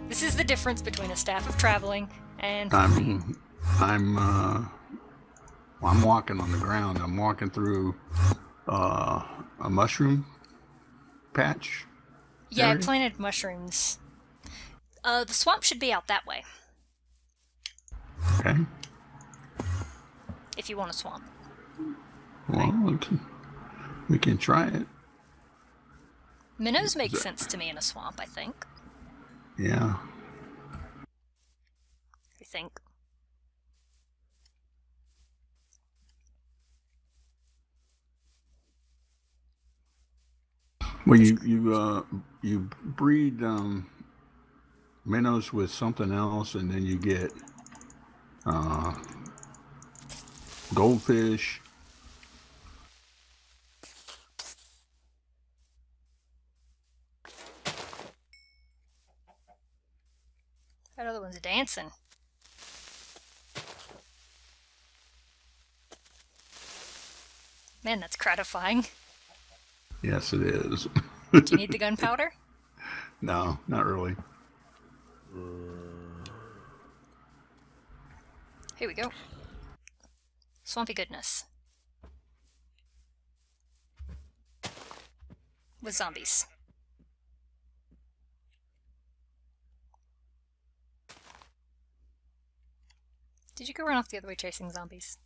This is the difference between a staff of traveling and... I'm walking on the ground. I'm walking through a mushroom patch. Yeah, area. I planted mushrooms. The swamp should be out that way. Okay. If you want a swamp. Well, we can try it. Minnows make sense to me in a swamp, I think. Yeah. I think. Well, you breed minnows with something else, and then you get goldfish. That other one's dancing. Man, that's gratifying. Yes, it is. Do you need the gunpowder? No, not really. Here we go. Swampy goodness. With zombies. Did you go run off the other way chasing zombies?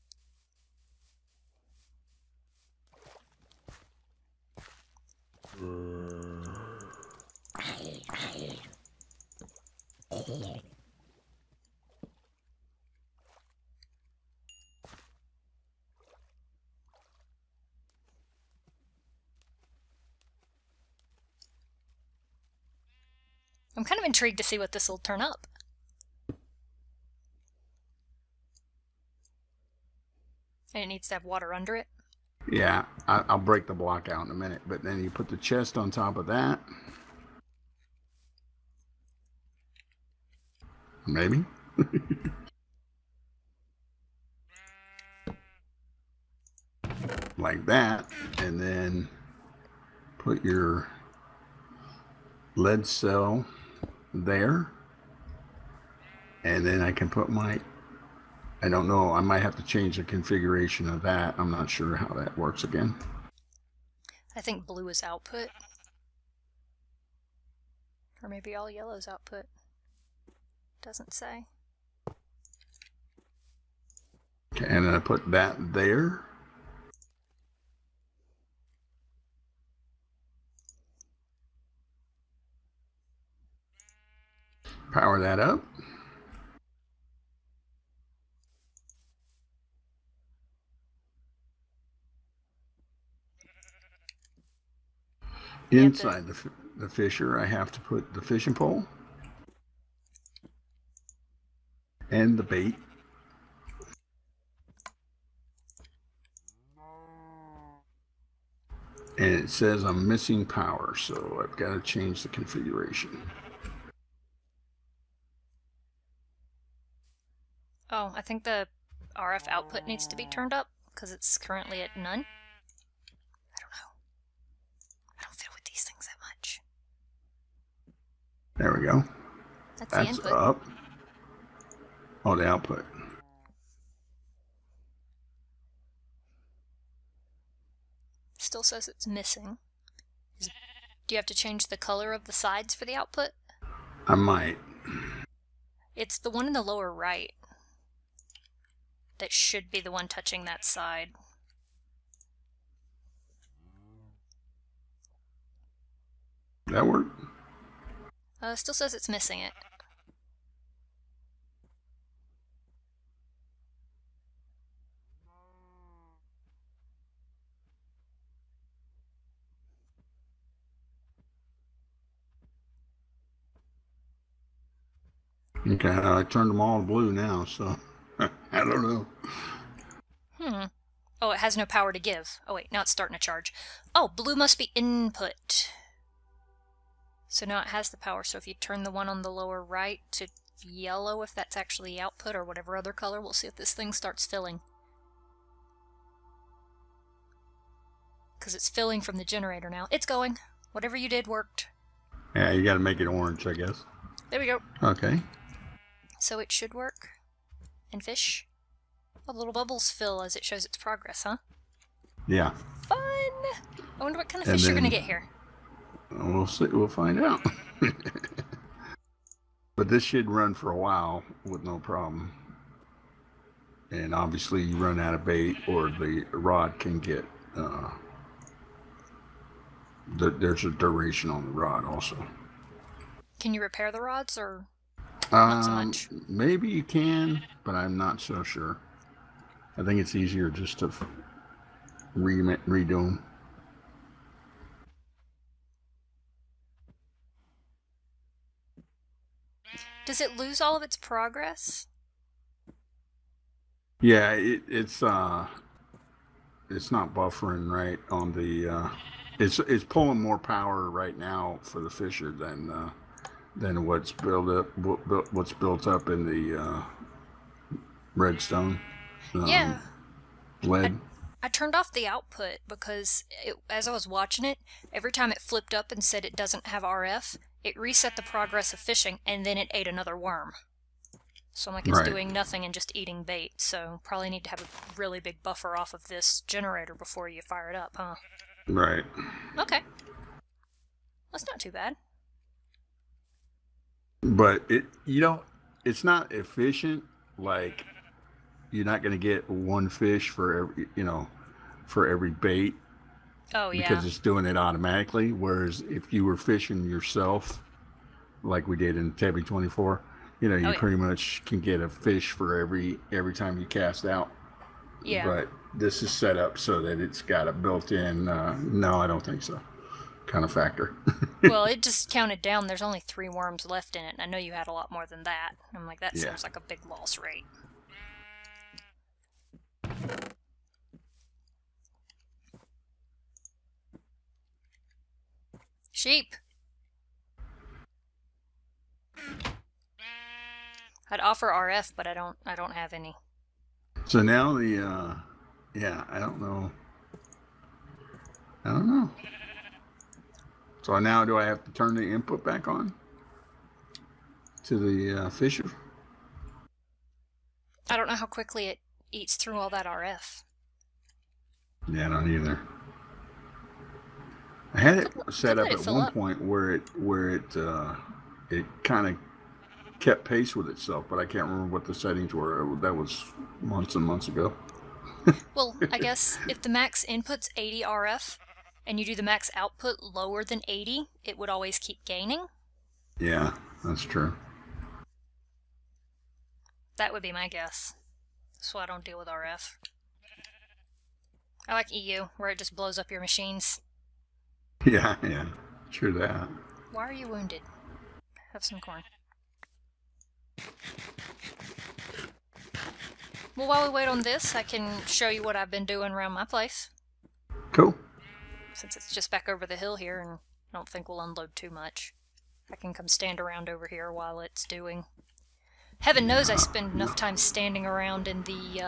I'm kind of intrigued to see what this will turn up. And it needs to have water under it. Yeah, I'll break the block out in a minute, but then you put the chest on top of that. Maybe. Like that, and then put your lead cell there, and then I can put my, I don't know, I might have to change the configuration of that. I'm not sure how that works again. I think blue is output. Or maybe all yellow is output. Doesn't say. Okay, and then I put that there. Power that up. Inside the fisher, I have to put the fishing pole and the bait. And it says I'm missing power, so I've got to change the configuration. Oh, I think the RF output needs to be turned up because it's currently at none. I don't know. I don't fiddle with these things that much. There we go. That's the input. Up. Oh, the output. Still says it's missing. Do you have to change the color of the sides for the output? I might. It's the one in the lower right. That should be the one touching that side. That work? Still says it's missing it. Okay, I turned them all blue now, so I don't know. Oh, it has no power to give. Oh wait, now it's starting to charge. Oh, blue must be input. So now it has the power, so if you turn the one on the lower right to yellow, if that's actually output, or whatever other color, we'll see if this thing starts filling. Because it's filling from the generator now. It's going. Whatever you did worked. Yeah, you got to make it orange, I guess. There we go. Okay. So it should work. And fish. Oh, the little bubbles fill as it shows its progress, huh? Yeah. Fun! I wonder what kind of fish you're going to get here. We'll see. We'll find out. But this should run for a while with no problem. And obviously you run out of bait or the rod can get... there's a duration on the rod also. Can you repair the rods or not so much? Maybe you can, but I'm not so sure. I think it's easier just to redo them. Does it lose all of its progress? Yeah, it's not buffering right on the. It's pulling more power right now for the fisher than what's built up in the redstone. Yeah. Lead. I turned off the output because as I was watching it, every time it flipped up and said it doesn't have RF, it reset the progress of fishing and then it ate another worm. So I'm like, it's doing nothing and just eating bait. So probably need to have a really big buffer off of this generator before you fire it up, huh? Right. Okay. That's not too bad. But it's not efficient. Like, you're not going to get one fish for every bait. Oh, yeah. Because it's doing it automatically. Whereas if you were fishing yourself, like we did in Tebby 24, you pretty much can get a fish for every time you cast out. Yeah. But this is set up so that it's got a built-in, no, I don't think so, kind of factor. Well, it just counted down. There's only 3 worms left in it. And I know you had a lot more than that. I'm like, that seems like a big loss rate. Sheep. I'd offer RF, but I don't have any. So now I don't know. So now do I have to turn the input back on to the fisher? I don't know how quickly it eats through all that RF. Yeah, I don't either. I had it set up at one point where it kind of kept pace with itself, but I can't remember what the settings were. That was months and months ago. Well, I guess if the max input's 80 RF and you do the max output lower than 80, it would always keep gaining. Yeah, that's true. That would be my guess. So I don't deal with RF. I like EU, where it just blows up your machines. Yeah, true that. Why are you wounded? Have some corn. Well, while we wait on this, I can show you what I've been doing around my place. Cool. Since it's just back over the hill here, and I don't think we'll unload too much. I can come stand around over here while it's doing. Heaven knows I spend enough time standing around in the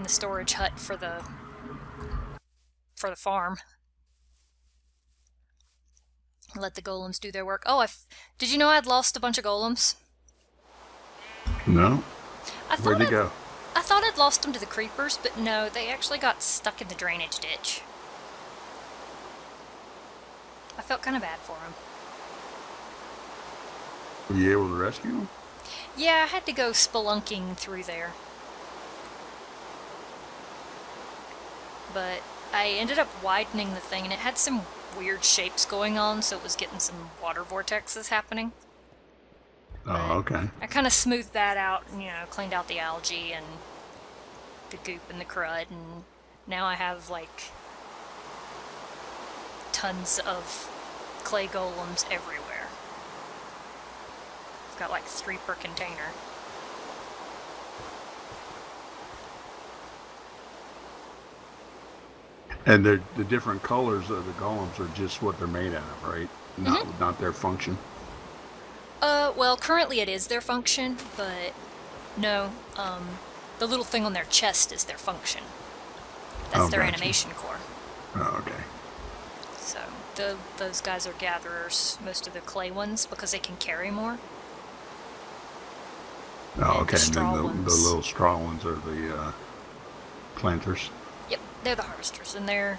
storage hut for the farm. Let the golems do their work. Oh, did you know I'd lost a bunch of golems? No. Where'd they go? I thought I'd lost them to the creepers, but no, they actually got stuck in the drainage ditch. I felt kind of bad for them. Were you able to rescue them? Yeah, I had to go spelunking through there. But I ended up widening the thing, and it had some weird shapes going on, so it was getting some water vortexes happening. Oh, okay. I kind of smoothed that out, and, cleaned out the algae and the goop and the crud, and now I have, like, tons of clay golems everywhere. I've got, like, 3 per container. And the different colors of the golems are just what they're made out of, right? Not their function. Well, currently it is their function, but no, the little thing on their chest is their function. That's their animation core. Oh, okay. So those guys are gatherers, most of the clay ones, because they can carry more. Oh, okay. The And then the ones. little straw ones are the planters. Yep, they're the harvesters, and they're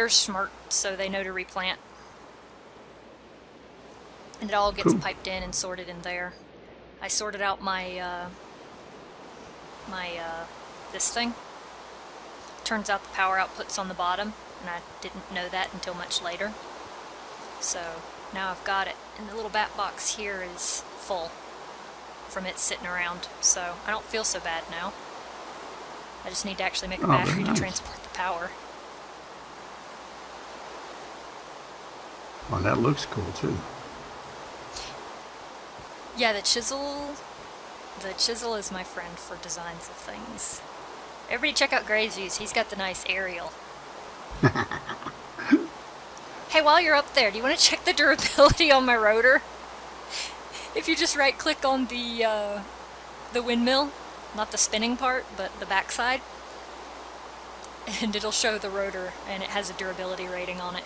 smart, so they know to replant. And it all gets piped in and sorted in there. I sorted out my this thing. Turns out the power output's on the bottom, and I didn't know that until much later. So now I've got it, and the little bat box here is full from it sitting around, so I don't feel so bad now. I just need to actually make a battery to transport the power. Well, that looks cool too. Yeah, the chisel is my friend for designs of things. Everybody check out Gray's. He's got the nice aerial. Hey, while you're up there, do you want to check the durability on my rotor? If you just right-click on the windmill, not the spinning part, but the backside, and it'll show the rotor, and it has a durability rating on it.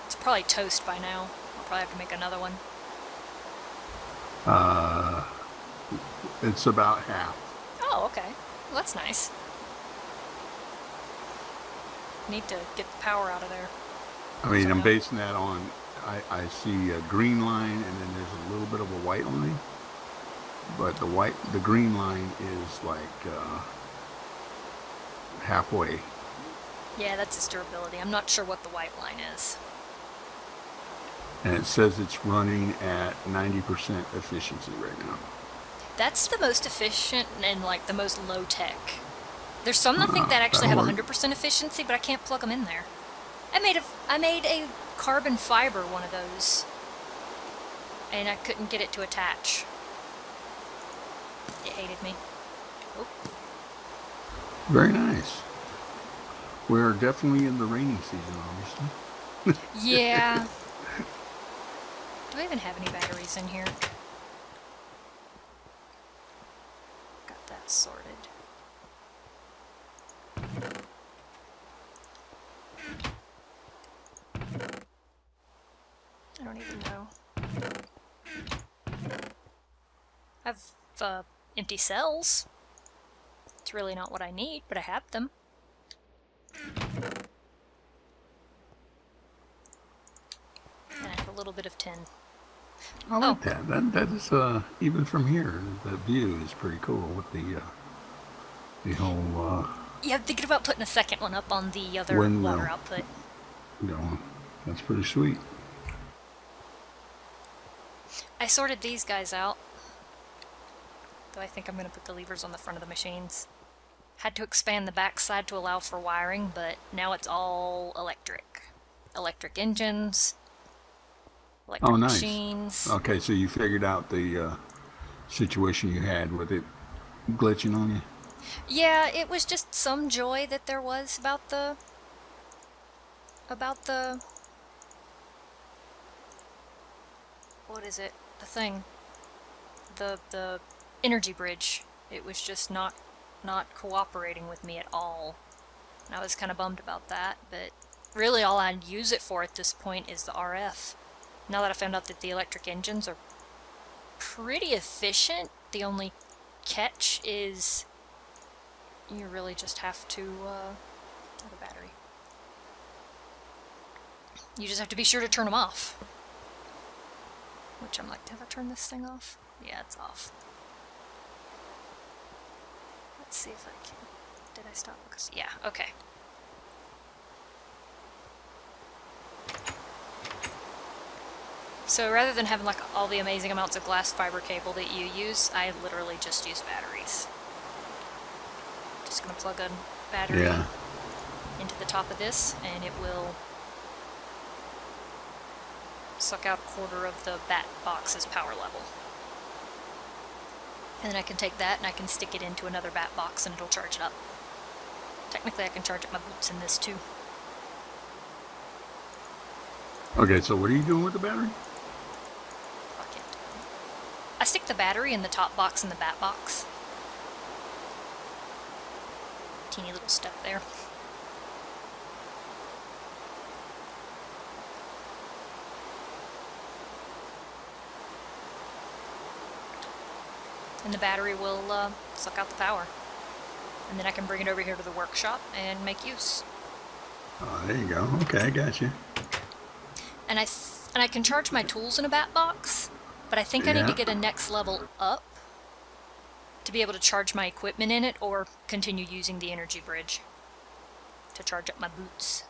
It's probably toast by now. I'll probably have to make another one. It's about half. Oh, okay. Well, that's nice. Need to get the power out of there. I mean, I'm basing that on, I see a green line and then there's a little bit of a white line. But the green line is like halfway. Yeah, that's its durability. I'm not sure what the white line is. And it says it's running at 90% efficiency right now. That's the most efficient and like the most low tech. There's some that think that actually have 100% efficiency, but I can't plug them in there. I made a carbon fiber one of those, and I couldn't get it to attach. It hated me. Oh. Very nice. We're definitely in the rainy season, obviously. Yeah. Do I even have any batteries in here? Got that sorted. I don't even know. I have empty cells. It's really not what I need, but I have them. And I have a little bit of tin. I like that. That is even from here, the view is pretty cool with the whole. Yeah, I'm thinking about putting a second one up on the other water output. Going. That's pretty sweet. I sorted these guys out, though I think I'm going to put the levers on the front of the machines. Had to expand the backside to allow for wiring, but now it's all electric. Electric engines, electric machines. Okay, so you figured out the situation you had with it glitching on you? Yeah, it was just some joy that there was about the what is it? The thing. The energy bridge. It was just not cooperating with me at all. And I was kind of bummed about that, but really all I'd use it for at this point is the RF. Now that I found out that the electric engines are pretty efficient, the only catch is you really just have to have a battery. You just have to be sure to turn them off. Which I'm like, have I turned this thing off? Yeah, it's off. Let's see if I can. Did I stop? Yeah, okay. So rather than having like all the amazing amounts of glass fiber cable that you use, I literally just use batteries. Just gonna plug a battery into the top of this, and it will suck out a quarter of the bat box's power level. And then I can take that and I can stick it into another bat box and it'll charge it up. Technically I can charge up my boots in this too. Okay, so what are you doing with the battery? I stick the battery in the top box in the bat box. Teeny little step there. and the battery will suck out the power. And then I can bring it over here to the workshop and make use. Oh, there you go. Okay, I got you. And I can charge my tools in a bat box, but I think I need to get a next level up to be able to charge my equipment in it, or continue using the energy bridge to charge up my boots,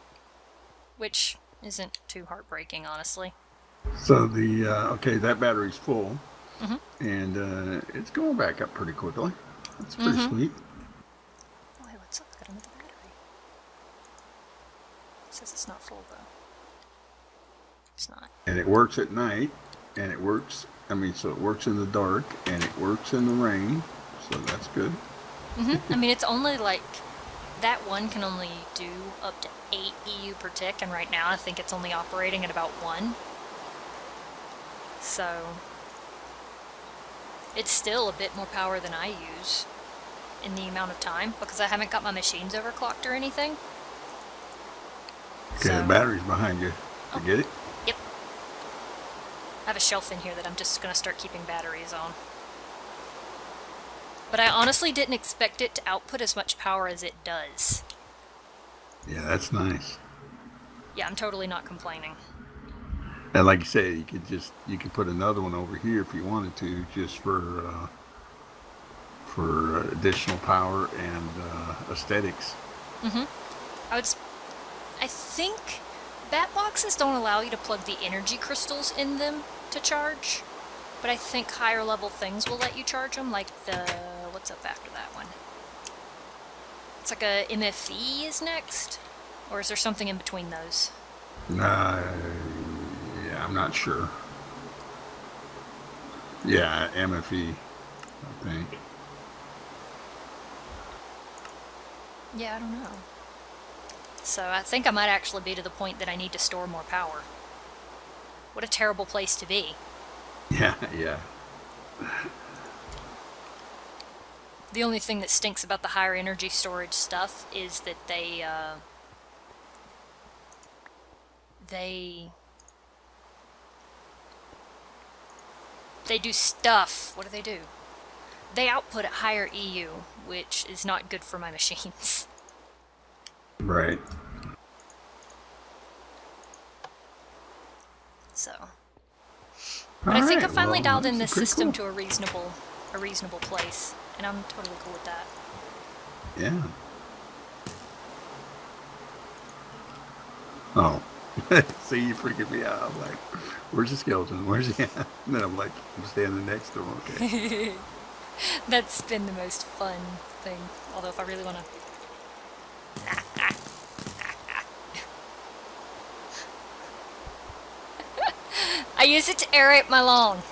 which isn't too heartbreaking, honestly. So the okay, that battery's full, and it's going back up pretty quickly. That's pretty sweet. Oh, hey, what's up? I got another battery. It says it's not full though. It's not. And it works at night, and it works. I mean, so it works in the dark, and it works in the rain. So that's good. I mean, it's only like that one can only do up to 8 EU per tick, and right now I think it's only operating at about 1. So it's still a bit more power than I use in the amount of time, because I haven't got my machines overclocked or anything. Okay, the battery's behind you. You get it? Yep. I have a shelf in here that I'm just going to start keeping batteries on. But I honestly didn't expect it to output as much power as it does. Yeah, that's nice. Yeah, I'm totally not complaining. And like you say, you could put another one over here if you wanted to, just for additional power and aesthetics. I think bat boxes don't allow you to plug the energy crystals in them to charge, but I think higher level things will let you charge them, like the, what's up after that one? It's like a MFE is next? Or is there something in between those? Yeah, I'm not sure. Yeah, MFE, I think. Yeah, I don't know. So I think I might actually be to the point that I need to store more power. What a terrible place to be. Yeah, yeah. The only thing that stinks about the higher energy storage stuff is that they do stuff. What do? They output at higher EU, which is not good for my machines. Right. So. But I think I finally dialed in this system to a reasonable place, and I'm totally cool with that. Yeah. Oh. See, you freaking me out. I'm like, where's the skeleton? Where's he at? And then I'm like, I'm standing next to him. Okay. That's been the most fun thing. Although if I really want to... I use it to aerate my lawn.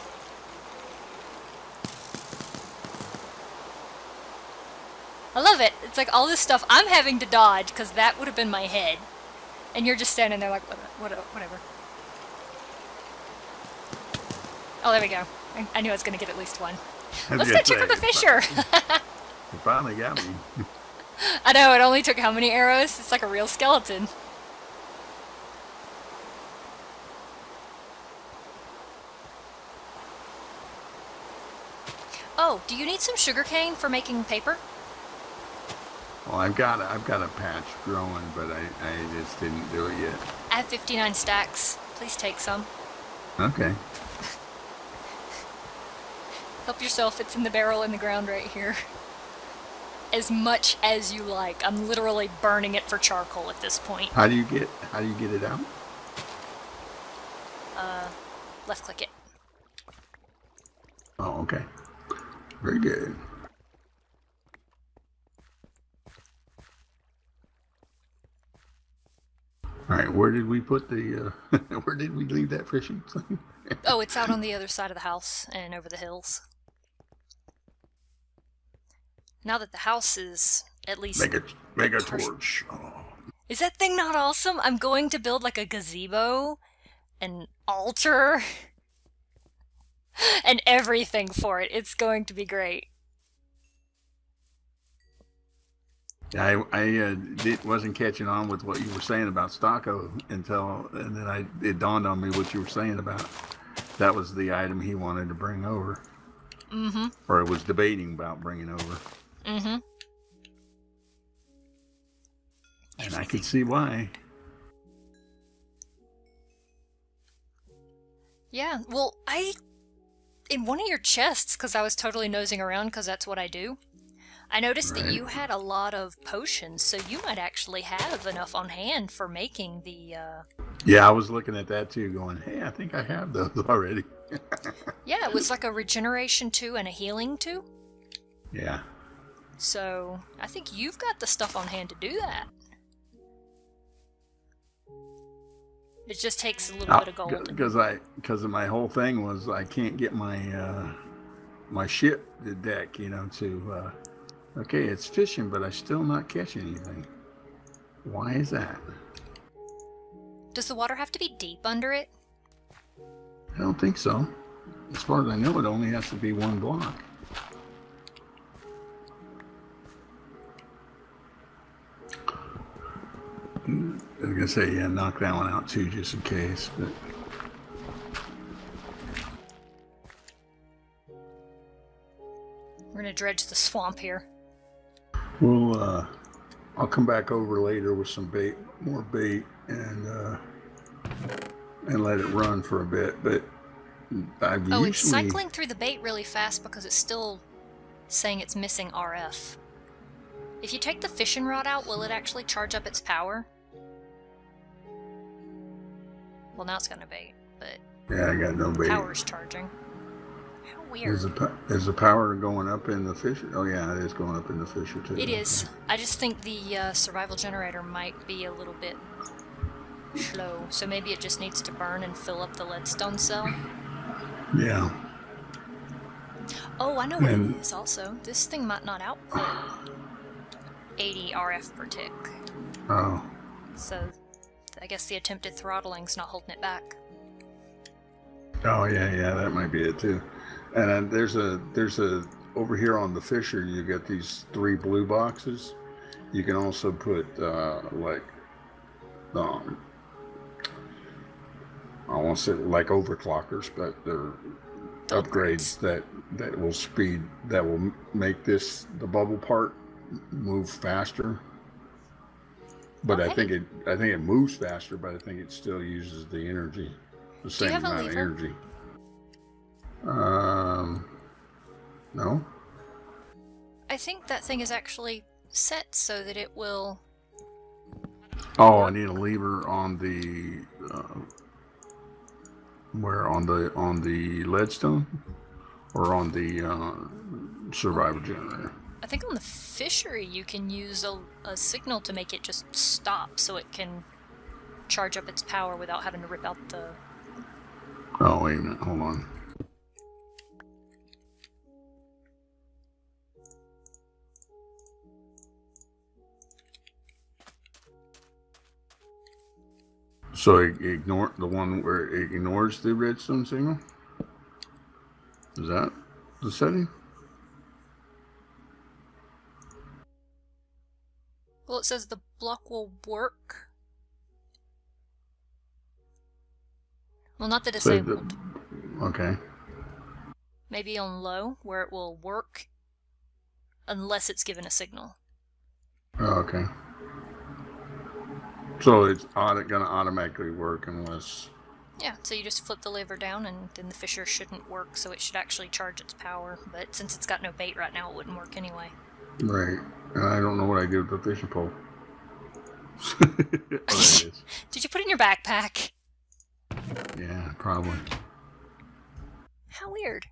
I love it. It's like all this stuff I'm having to dodge because that would have been my head. And you're just standing there like, whatever. Oh, there we go. I knew I was going to get at least one. Let's go check on the fisher. You finally got me. I know, it only took how many arrows? It's like a real skeleton. Oh, do you need some sugarcane for making paper? Well, I've got a patch growing, but I just didn't do it yet. I have 59 stacks. Please take some. Okay. Help yourself. It's in the barrel in the ground right here. As much as you like. I'm literally burning it for charcoal at this point. How do you get it out? Left click it. Oh, okay. Very good. All right, where did we put the, where did we leave that fishing thing? Oh, it's out on the other side of the house and over the hills. Now that the house is at least... Make a torch. Oh. Is that thing not awesome? I'm going to build like a gazebo, an altar, and everything for it. It's going to be great. I wasn't catching on with what you were saying about Stocko and then it dawned on me what you were saying about that was the item he wanted to bring over. Mm-hmm. Or was debating about bringing over. Mm-hmm. And I could see why. Yeah, well, in one of your chests, because I was totally nosing around because that's what I do, I noticed that you had a lot of potions, so you might actually have enough on hand for making the, Yeah, I was looking at that too, going, hey, I think I have those already. Yeah, it was like a regeneration 2 and a healing 2. Yeah. So, I think you've got the stuff on hand to do that. It just takes a little bit of gold. Because my whole thing was I can't get my my ship, the deck, you know, to okay, it's fishing, but I still not catching anything. Why is that? Does the water have to be deep under it? I don't think so. As far as I know, it only has to be one block. I was gonna say, yeah, knock that one out too, just in case. But We're gonna dredge the swamp here. we'll, I'll come back over later with some bait, more bait, and let it run for a bit. But It's cycling through the bait really fast because it's still saying it's missing RF. If you take the fishing rod out, will it actually charge up its power? Well, now it's gonna bait, but yeah, I got no bait. Power's charging. How weird. Is the power going up in the fisher? Oh yeah, it is going up in the fisher too. It is. I just think the survival generator might be a little bit slow, so maybe it just needs to burn and fill up the leadstone cell. Yeah. Oh, I know what it is also. This thing might not output 80 RF per tick. Oh. So, I guess the attempted throttling's not holding it back. Oh yeah, that might be it too. And there's a over here on the fisher, you get these 3 blue boxes. You can also put like I won't say like overclockers, but they're upgrades that will make the bubble part move faster. But okay. I think it moves faster, but I think it still uses the energy, the same amount of energy. No. I think that thing is actually set so that it will. Oh, I need a lever on the where on the leadstone or on the survival generator. I think on the fishery you can use a signal to make it just stop so it can charge up its power without having to rip out the... Oh, wait a minute, hold on. So ignore the one where it ignores the redstone signal? Is that the setting? Well, it says the block will work. Well, not the disabled. Okay. Maybe on low, where it will work unless it's given a signal. Oh, okay. So it's gonna automatically work unless... Yeah, so you just flip the lever down and then the fisher shouldn't work, so it should actually charge its power. But since it's got no bait right now, it wouldn't work anyway. Right. And I don't know what I did with the fishing pole. Oh, there it is. Did you put it in your backpack? Yeah, probably. How weird.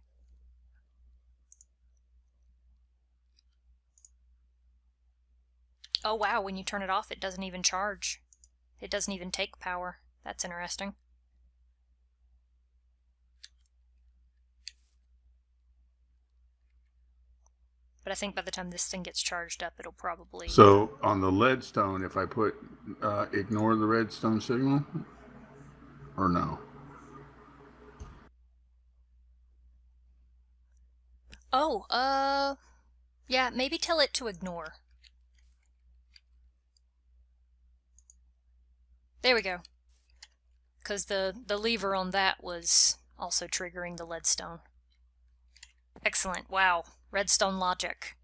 Oh wow, when you turn it off, it doesn't even charge. It doesn't even take power. That's interesting. But I think by the time this thing gets charged up, it'll probably... So on the leadstone, if I put ignore the redstone signal, or no? Oh, yeah, maybe tell it to ignore. There we go. Because the lever on that was also triggering the leadstone. Excellent. Wow. Redstone logic.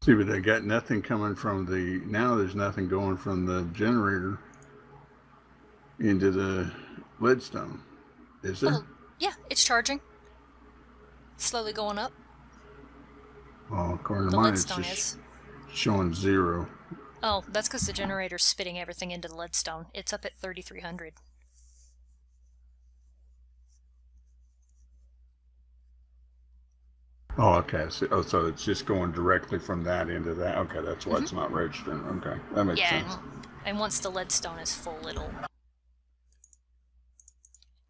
See, but they got nothing coming from the, now there's nothing going from the generator into the leadstone. Is there? Oh, yeah, it's charging. Slowly going up. Well, according to The mine, it's leadstone just is. showing 0. Oh, that's because the generator's spitting everything into the leadstone. It's up at 3,300. Oh, okay. So it's just going directly from that into that. Okay, that's why it's not registering. Okay, that makes sense. And once the leadstone is full, it'll...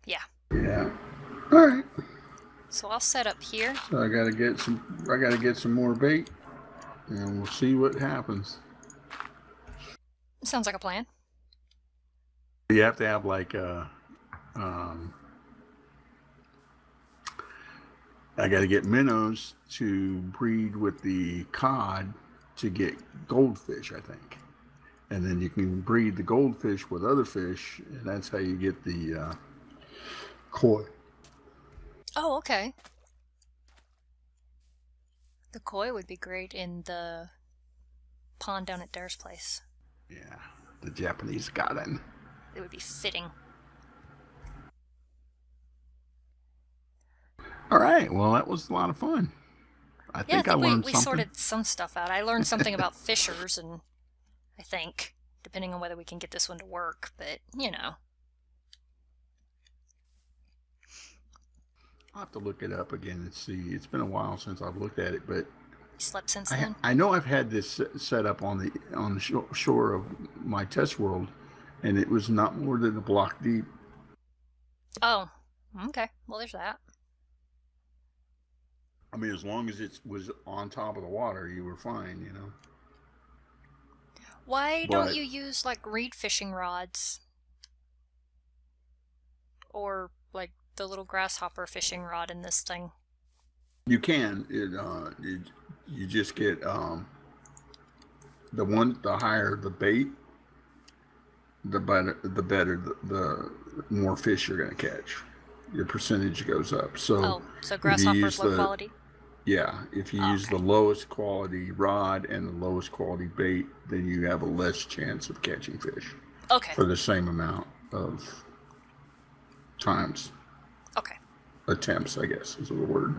Yeah. Yeah. All right. So I'll set up here. So I gotta get some more bait, and we'll see what happens. Sounds like a plan. You have to have like I got to get minnows to breed with the cod to get goldfish, I think. And then you can breed the goldfish with other fish, and that's how you get the koi. Oh, okay. The koi would be great in the pond down at Dare's place. Yeah, the Japanese garden. It would be fitting. All right, well, that was a lot of fun. I think I learned we something. sorted some stuff out. I learned something about fishers, and I think, depending on whether we can get this one to work, but, you know. I'll have to look it up again and see. It's been a while since I've looked at it, but Slept since then? I know I've had this set up on the shore of my test world, and it was not more than a block deep. Oh, okay. Well, there's that. I mean, as long as it was on top of the water, you were fine, you know. Why don't you use, like, reed fishing rods? Or, like, the little grasshopper fishing rod in this thing? You can. You just get the higher the bait, the better the more fish you're going to catch. Your percentage goes up. So grasshopper's low quality? Yeah, if you use the lowest quality rod and the lowest quality bait, then you have a less chance of catching fish. Okay. For the same amount of times. Okay. Attempts, I guess, is the word.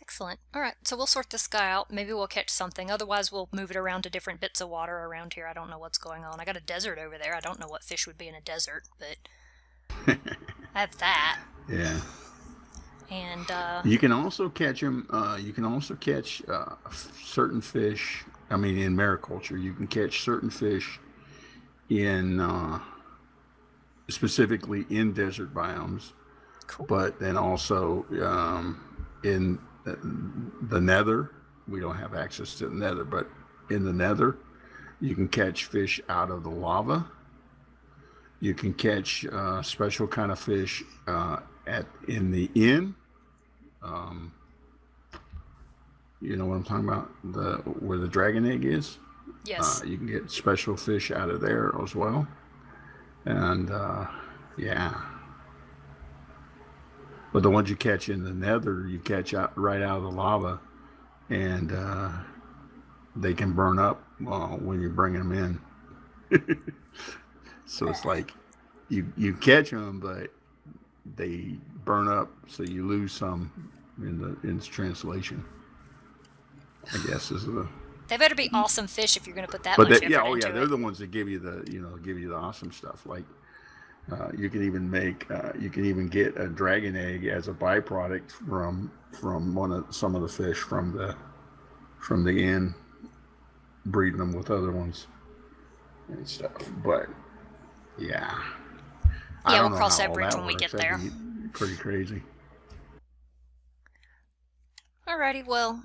Excellent. All right, so we'll sort this guy out. Maybe we'll catch something. Otherwise, we'll move it around to different bits of water around here. I don't know what's going on. I got a desert over there. I don't know what fish would be in a desert, but I have that. Yeah. And you can also catch them. You can also catch certain fish. I mean, in mariculture, you can catch certain fish in specifically in desert biomes. Cool. But then also in the nether, we don't have access to the nether, but in the nether, you can catch fish out of the lava. You can catch special kind of fish in the inn. You know what I'm talking about? Where the dragon egg is. Yes. You can get special fish out of there as well. And yeah. But the ones you catch in the nether, you catch right out of the lava, and they can burn up when you bring them in. So it's like you catch them, but they burn up, so you lose some in translation. I guess is the. They better be awesome fish if you're going to put that much effort into it. They're the ones that give you the awesome stuff. Like you can even get a dragon egg as a byproduct from some of the fish from the inn, breeding them with other ones and stuff. But yeah. Yeah, we'll cross that bridge when we get there. Pretty crazy. Alrighty, well,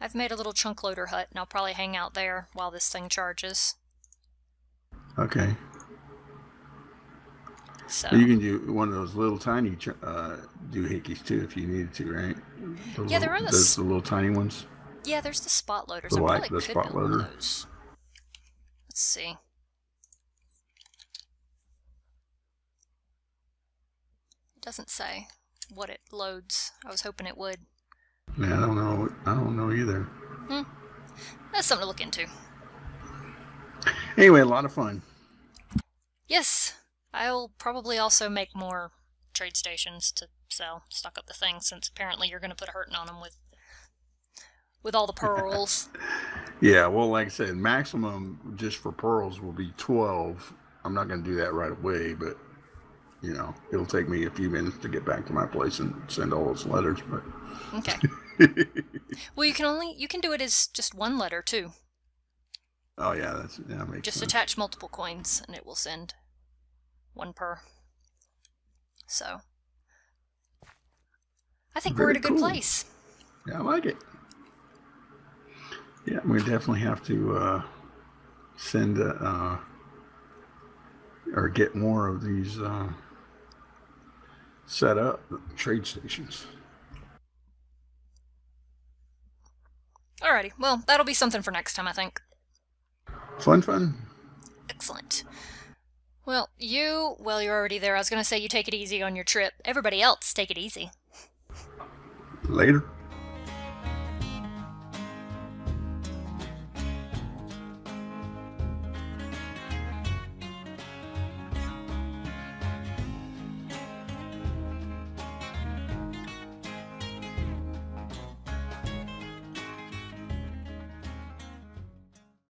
I've made a little chunk loader hut, and I'll probably hang out there while this thing charges. Okay. So you can do one of those little tiny doohickeys too if you needed to, right? There are the little tiny ones. Yeah, there's the spot loaders. The I probably spot could build one loader. of those. Let's see. Doesn't say what it loads. I was hoping it would. Yeah, I don't know. I don't know either. That's something to look into. Anyway, a lot of fun. Yes, I'll probably also make more trade stations to sell, stock up the thing, since apparently you're going to put a hurting on them with all the pearls. Yeah, well, like I said, maximum just for pearls will be 12. I'm not going to do that right away, but you know, it'll take me a few minutes to get back to my place and send all those letters. But okay. Well, you can do it as just one letter too. Oh yeah, that makes just sense. Attach multiple coins and it will send one per. So I think we're at a good place. Yeah, I like it. Yeah, we definitely have to send or get more of these set up trade stations. Alrighty, well, that'll be something for next time, I think. Fun. Excellent. Well, you're already there. I was going to say you take it easy on your trip. Everybody else, take it easy. Later.